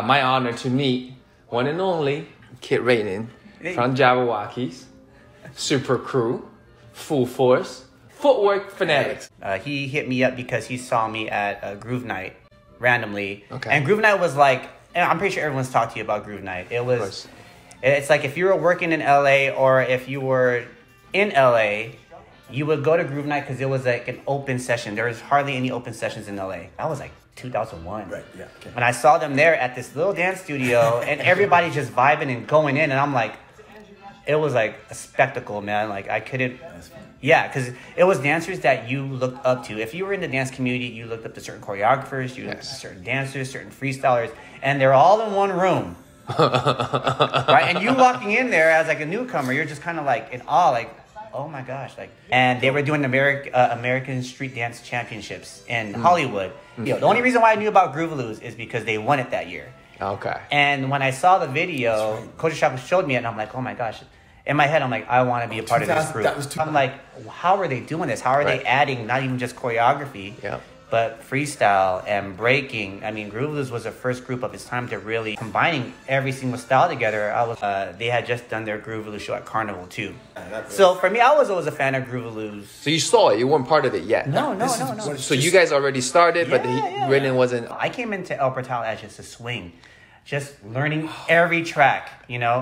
my honor to meet one and only Kid Raiden from JabbaWockeez, Super Crew, Full Force, Footwork Fanatics. He hit me up because he saw me at Groove Night randomly. Okay. And Groove Night was like, and I'm pretty sure everyone's talked to you about Groove Night. It's like if you were working in LA or if you were in LA, you would go to Groove Night because it was like an open session. There was hardly any open sessions in LA. That was like 2001. Right, yeah. Okay. When I saw them there at this little dance studio and everybody just vibing and going in, and I'm like, it was like a spectacle, man. Like I couldn't, yeah, because it was dancers that you looked up to. If you were in the dance community, you looked up to certain choreographers, you looked up to certain dancers, certain freestylers, and they're all in one room. Right? And you walking in there as like a newcomer, you're just kind of like in awe, like, oh my gosh, like. And they were doing American Street Dance Championships in Hollywood. You know, the only reason why I knew about Groovaloos is because they won it that year. Okay. And when I saw the video, Coach Shop showed me it, and I'm like, oh my gosh. In my head, I'm like, I want to be a part of this group. I'm like, how are they doing this? How are they adding not even just choreography, but freestyle and breaking? I mean, Groovaloos was the first group of its time to really combining every single style together. They had just done their Groovaloos show at Carnival too. So for me, I was always a fan of Groovaloos. So you saw it, you weren't part of it yet? No. So you guys already started, but Raiden wasn't. I came into El Portal as just a swing. Just learning every track, you know.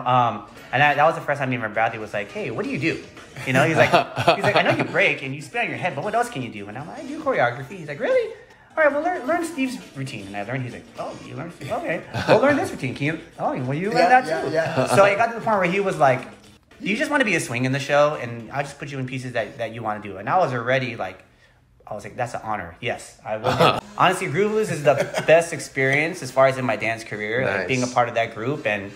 And that was the first time even Bradley was like, hey, what do you do? You know, he's like, I know you break and you spin on your head, but what else can you do? And I'm like, I do choreography. He's like, really? All right, well, learn Steve's routine. And I learned, he's like, oh, you learned Steve? Okay. Well, learn this routine. Can you? Oh, well, you learn that too. Yeah. So it got to the point where he was like, you just want to be a swing in the show, and I'll just put you in pieces that you want to do. And I was already like, I was like, that's an honor. Yes, I will. Honestly, Groovaloos is the best experience as far as in my dance career, like being a part of that group and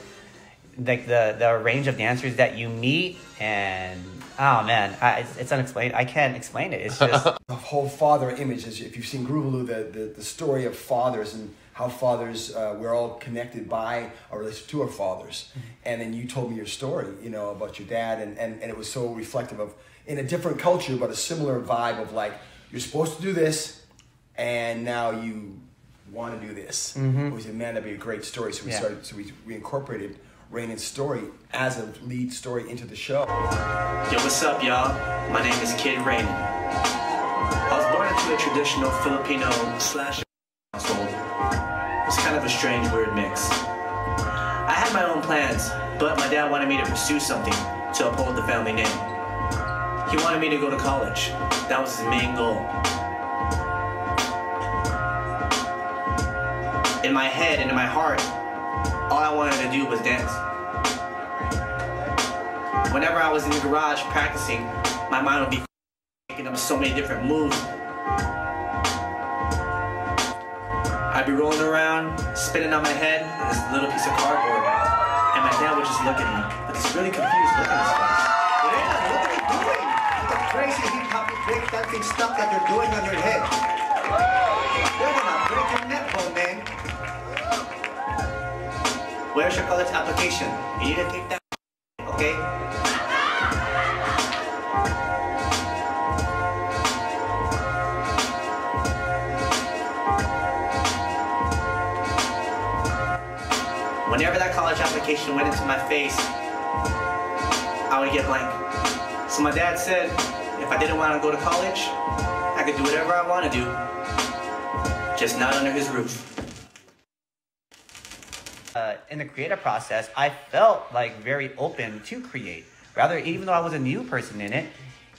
like the range of dancers that you meet. And oh man, it's unexplained. I can't explain it. It's just the whole father image. If you've seen Groovaloos, the story of fathers and how fathers, we're all connected by our relationship to our fathers. And then you told me your story, you know, about your dad, and it was so reflective of in a different culture, but a similar vibe of like, you're supposed to do this, and now you want to do this. We said, man, that'd be a great story. So we incorporated Rainen's story as a lead story into the show. Yo, what's up, y'all? My name is Kid Rainen. I was born into a traditional Filipino / household. It's kind of a strange, weird mix. I had my own plans, but my dad wanted me to pursue something to uphold the family name. He wanted me to go to college. That was his main goal. In my head and in my heart, all I wanted to do was dance. Whenever I was in the garage practicing, my mind would be picking up so many different moves. I'd be rolling around, spinning on my head on this little piece of cardboard, and my dad would just look at me with this really confused look on his face. Crazy hip-hop break dancing stuff that you're doing on your head. You're gonna break your neck, old man. Where's your college application? You need to take that, okay? Whenever that college application went into my face, I would get blank. So my dad said, if I didn't want to go to college, I could do whatever I want to do, just not under his roof. In the creative process, I felt like very open to create. Rather, even though I was a new person in it,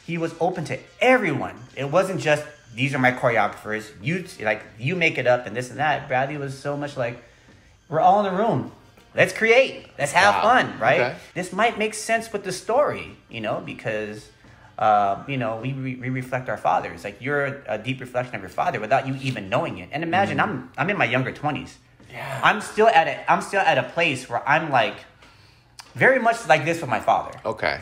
he was open to everyone. It wasn't just, these are my choreographers, you make it up and this and that. Bradley was so much like, we're all in the room. Let's create. Let's have fun, right? Okay. This might make sense with the story, you know, because, you know, we reflect our fathers. Like, you're a deep reflection of your father without you even knowing it. And imagine, I'm in my younger 20s. Yeah. I'm still at a place where I'm like, very much like this with my father. Okay.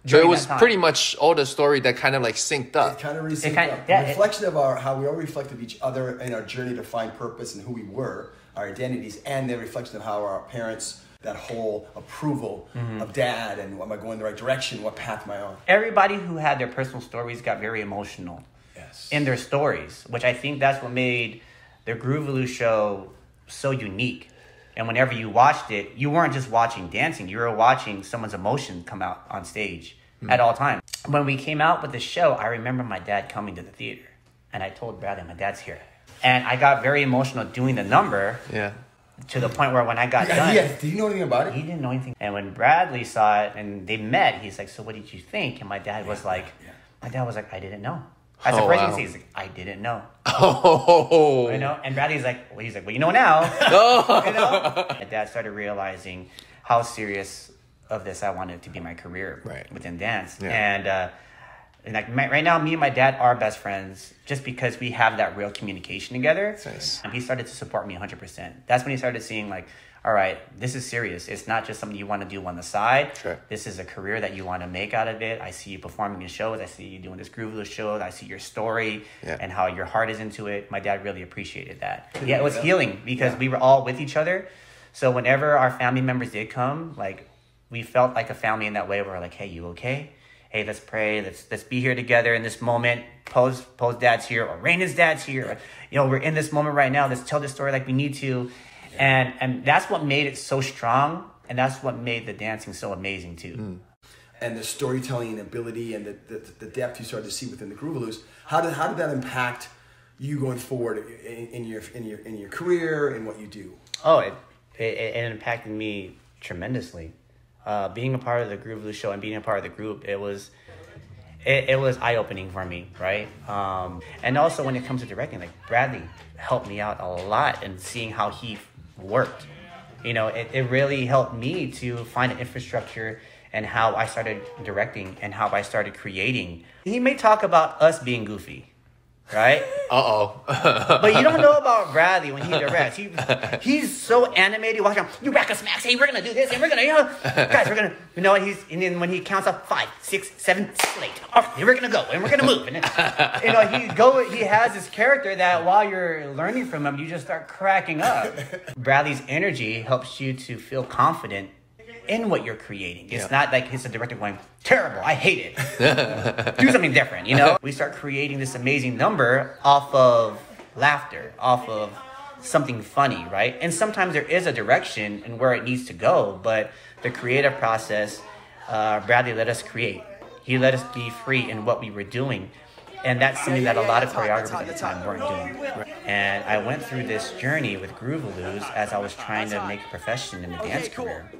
So it was pretty much all the story that kind of like synced up. It kind of synced up. The reflection of how we all reflected each other in our journey to find purpose and who we were, our identities, and the reflection of how our parents, that whole approval of dad and am I going the right direction, what path am I on. Everybody who had their personal stories got very emotional in their stories, which I think that's what made the Groovaloos show so unique. And whenever you watched it, you weren't just watching dancing. You were watching someone's emotion come out on stage at all times. When we came out with the show, I remember my dad coming to the theater. And I told Bradley, my dad's here. And I got very emotional doing the number. Yeah. To the point where when I got done... Yeah, did you know anything about it? He didn't know anything. And when Bradley saw it and they met, he's like, so what did you think? And my dad was like, I didn't know. As a person, he's like, I didn't know. Oh. You know? And Bradley's like, well, you know now. You know? My dad started realizing how serious of this I wanted to be my career within dance. Yeah. And like right now, me and my dad are best friends just because we have that real communication together. Nice. And he started to support me 100%. That's when he started seeing like, all right, this is serious. It's not just something you want to do on the side. Sure. This is a career that you want to make out of it. I see you performing in shows. I see you doing this Groovaloos show. I see your story and how your heart is into it. My dad really appreciated that. Yeah, it was healing because we were all with each other. So whenever our family members did come, like we felt like a family in that way. We're like, hey, you okay? Hey, let's pray. Let's be here together in this moment. Pose dad's here, or Raina's dad's here. Or, you know, we're in this moment right now. Let's tell this story like we need to. And that's what made it so strong, and that's what made the dancing so amazing too. And the storytelling ability and the depth you started to see within the Groovaloos. How did that impact you going forward in your career and what you do? Oh, it impacted me tremendously. Being a part of the Groovaloos show and being a part of the group, it was eye-opening for me, right? And also when it comes to directing, like Bradley helped me out a lot in seeing how he worked. You know, it really helped me to find an infrastructure and how I started directing and how I started creating. He may talk about us being goofy, right? But you don't know about Bradley when he directs. He's so animated. Watch him. You rack a smacks. Hey, we're gonna do this, and we're gonna, guys, we're gonna, and then when he counts up 5, 6, 7, 8, and we're gonna go, and we're gonna move, and then, he has this character that while you're learning from him, you just start cracking up. Bradley's energy helps you to feel confident in what you're creating. It's not like he's a director going, terrible, I hate it. Do something different, you know? We start creating this amazing number off of laughter, off of something funny, right? And sometimes there is a direction and where it needs to go, but the creative process, Bradley let us create. He let us be free in what we were doing. And that's something that a lot of choreographers at the time weren't doing. And I went through this journey with Groovaloos as I was trying to make a profession in the dance career.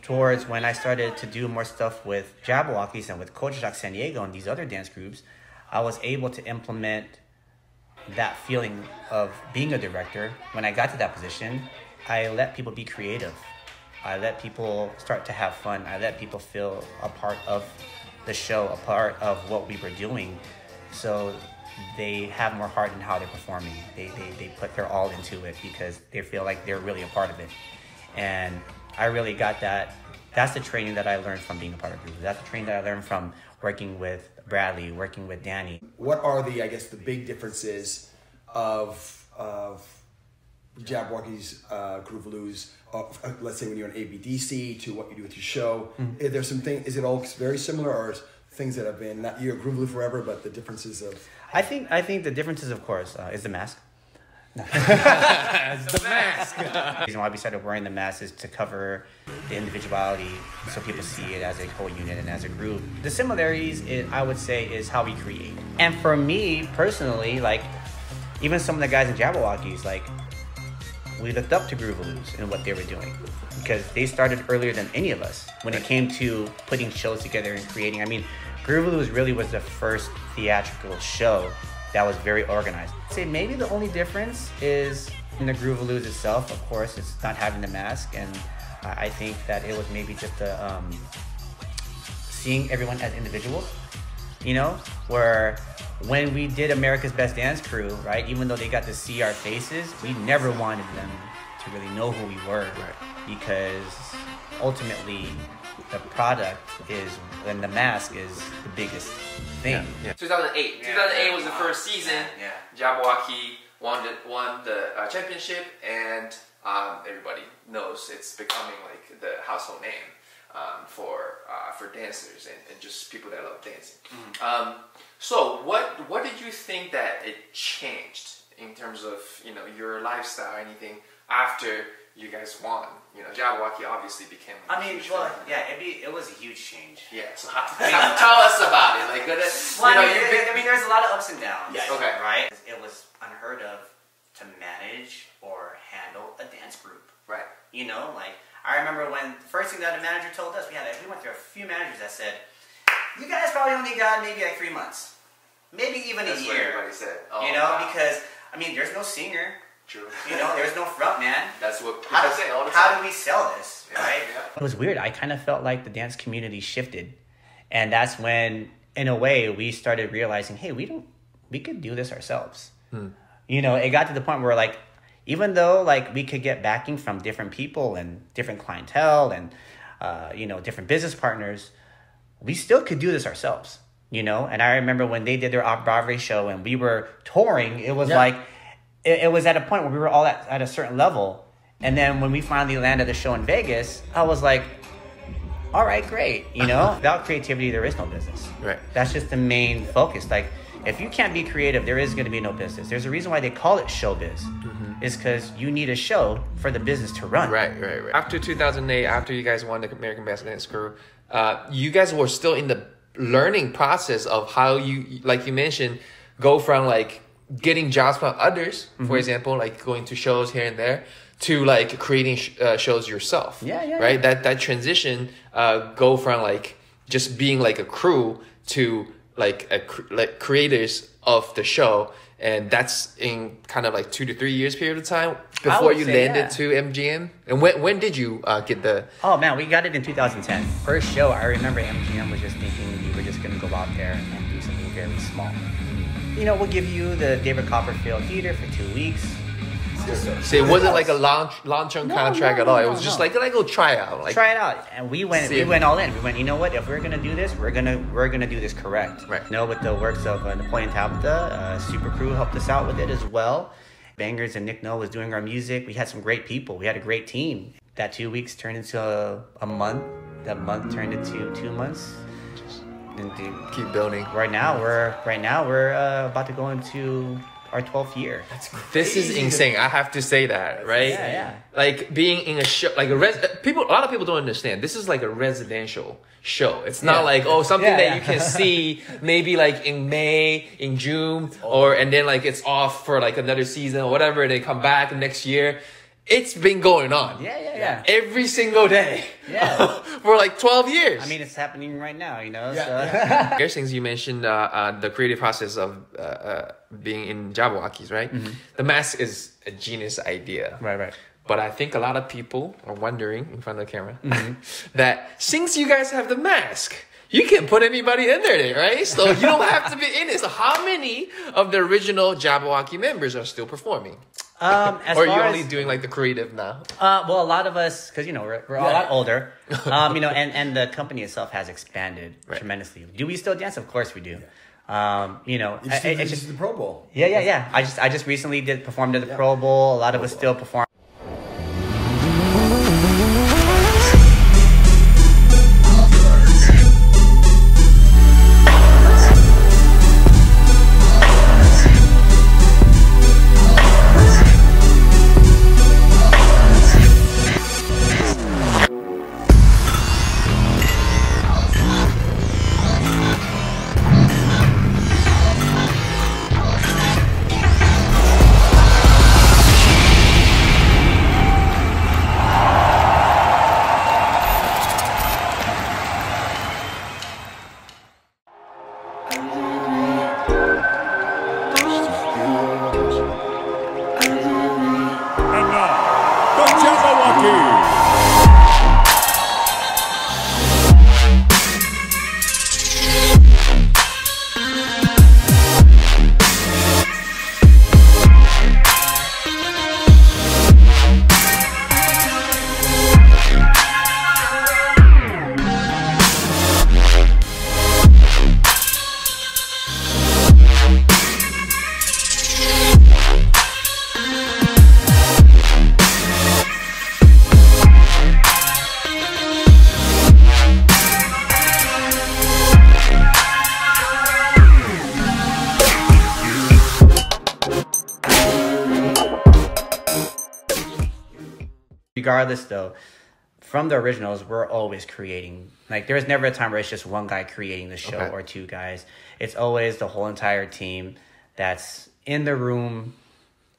Towards when I started to do more stuff with JabbaWockeez and with Culture Shock San Diego and these other dance groups, I was able to implement that feeling of being a director. When I got to that position, I let people be creative. I let people start to have fun. I let people feel a part of the show, a part of what we were doing. So they have more heart in how they're performing. They put their all into it because they feel like they're really a part of it. And I really got that. That's the training that I learned from being a part of Groovaloos. That's the training that I learned from working with Bradley, working with Danny. What are the big differences of JabbaWockeez, Groovaloos, let's say when you're on ABDC to what you do with your show? Is there something? Is it all very similar, or things that have been not you're Groovaloos forever, but the differences of? I think the differences, of course, is the mask. It's the mask. The reason why we started wearing the mask is to cover the individuality so people see it as a whole unit and as a group. The similarities, I would say, is how we create. And for me, personally, like, even some of the guys in JabbaWockeez, like, we looked up to Groovaloos and what they were doing because they started earlier than any of us when it came to putting shows together and creating. I mean, Groovaloos really was the first theatrical show that was very organized. I'd say maybe the only difference is in the Groovaloos itself. Of course, it's not having the mask, and I think that it was maybe just seeing everyone as individuals, you know, where when we did America's Best Dance Crew, right, even though they got to see our faces, we never wanted them to really know who we were, because ultimately the product is, and the mask is the biggest thing. 2008. 2008 was the first season. JabbaWockeez won the championship, and everybody knows it's becoming like the household name for dancers and just people that love dancing. So what did you think that it changed in terms of, you know, your lifestyle, anything after you guys won. You know, JabbaWockeez obviously became. It was a huge change. Yeah. So tell us about it. Like, there's a lot of ups and downs. Yeah. Okay. Right. It was unheard of to manage or handle a dance group. Right. You know, like I remember when the first thing that the manager told us, we went through a few managers that said, "You guys probably only got maybe like 3 months, maybe even That's a what year." everybody said. Oh, you know, wow. because I mean, there's no singer. True. You know, there's no front man. That's what people say all the time. How do we sell this, right? Yeah. It was weird. I kind of felt like the dance community shifted, and that's when, in a way, we started realizing, hey, we could do this ourselves. You know, it got to the point where like, even though like we could get backing from different people and different clientele and you know, different business partners, we still could do this ourselves. You know, and I remember when they did their off-Broadway show and we were touring, it was like. It was at a point where we were all at a certain level. And then when we finally landed the show in Vegas, I was like, all right, great. You know, without creativity, there is no business. Right. That's just the main focus. Like, if you can't be creative, there is going to be no business. There's a reason why they call it showbiz. It's because you need a show for the business to run. Right. After 2008, after you guys won the American Best Dance Crew, you guys were still in the learning process of how you, like you mentioned, go from like getting jobs from others, for example, like going to shows here and there, to like creating shows yourself. Right. That transition go from like just being like a crew to like creators of the show, and that's in kind of like 2 to 3 years period of time before you landed to MGM. And when did you get the? Oh man, we got it in 2010. First show, I remember MGM was just thinking we were just gonna go out there and do something very small. You know, we'll give you the David Copperfield Theater for 2 weeks. So it wasn't like a long-term contract at all. It was just like go try out. Like, try it out. And we went all in. We went, you know what, if we're gonna do this, we're gonna do this correct. Right. You know, with the works of Napoleon Tabitha, Super Crew helped us out with it as well. Bangers and Nick Noll was doing our music. We had some great people. We had a great team. That 2 weeks turned into a month. That month turned into 2 months. Keep building. Right now we're about to go into our 12th year. This is insane. I have to say that, right? Yeah. Like being in a show, like a lot of people don't understand. This is like a residential show. It's not like something that you can see maybe like in May, in June, and then like it's off for like another season or whatever, and they come back next year. It's been going on. Yeah. Every single day. Yeah. For like 12 years. I mean, it's happening right now, you know? Yeah. So. Here's things you mentioned, the creative process of being in JabbaWockeez, right? The mask is a genius idea. Right. But I think a lot of people are wondering in front of the camera that since you guys have the mask, you can put anybody in there, right? So you don't have to be in it. So how many of the original JabbaWockeez members are still performing? Or are you only doing like the creative now? Well, a lot of us, because you know we're a lot older, you know, and the company itself has expanded tremendously. Do we still dance? Of course we do. You know, it's just the Pro Bowl. Yeah. I just recently performed at the Pro Bowl. A lot of us still perform. Regardless, though, from the originals, we're always creating. Like, there's never a time where it's just one guy creating the show or two guys. It's always the whole entire team that's in the room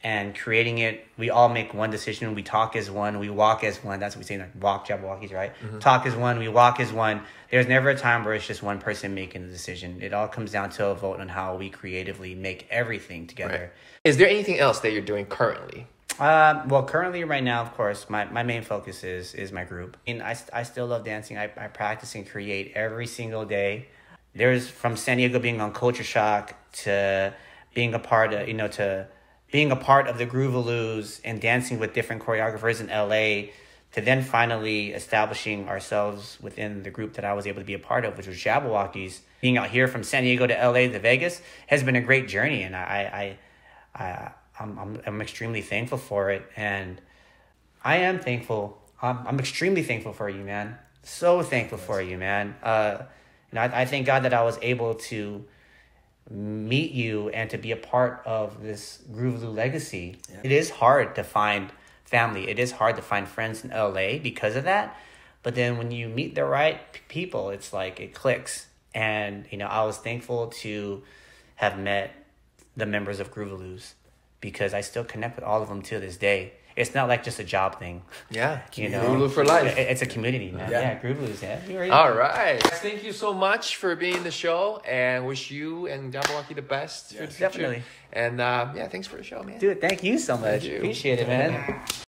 and creating it. We all make one decision. We talk as one. We walk as one. That's what we say, like, walk, JabbaWockeez, right? Talk as one. We walk as one. There's never a time where it's just one person making the decision. It all comes down to a vote on how we creatively make everything together. Right. Is there anything else that you're doing currently? Well, currently right now, of course, my main focus is my group. And I still love dancing. I practice and create every single day. There's from San Diego being on Culture Shock to being a part of, being a part of the Groovaloos and dancing with different choreographers in LA, to then finally establishing ourselves within the group that I was able to be a part of, which was JabbaWockeez. Being out here from San Diego to LA to Vegas has been a great journey, and I'm extremely thankful for it, and I am thankful. I'm extremely thankful for you, man. So thankful for you, man. I thank God that I was able to meet you and to be a part of this Groovaloos legacy. Yeah. It is hard to find family. It is hard to find friends in LA because of that. But then when you meet the right people, it's like it clicks. And, I was thankful to have met the members of Groovaloos because I still connect with all of them to this day. It's not like just a job thing. Yeah. Groovaloos for life. It's a community, man. Yeah, Groovaloos, yeah. All right. Thank you so much for being in the show, and wish you and JabbaWockeez the best for the future. Definitely. And thanks for the show, man. Dude, thank you so much. You. Appreciate it, man.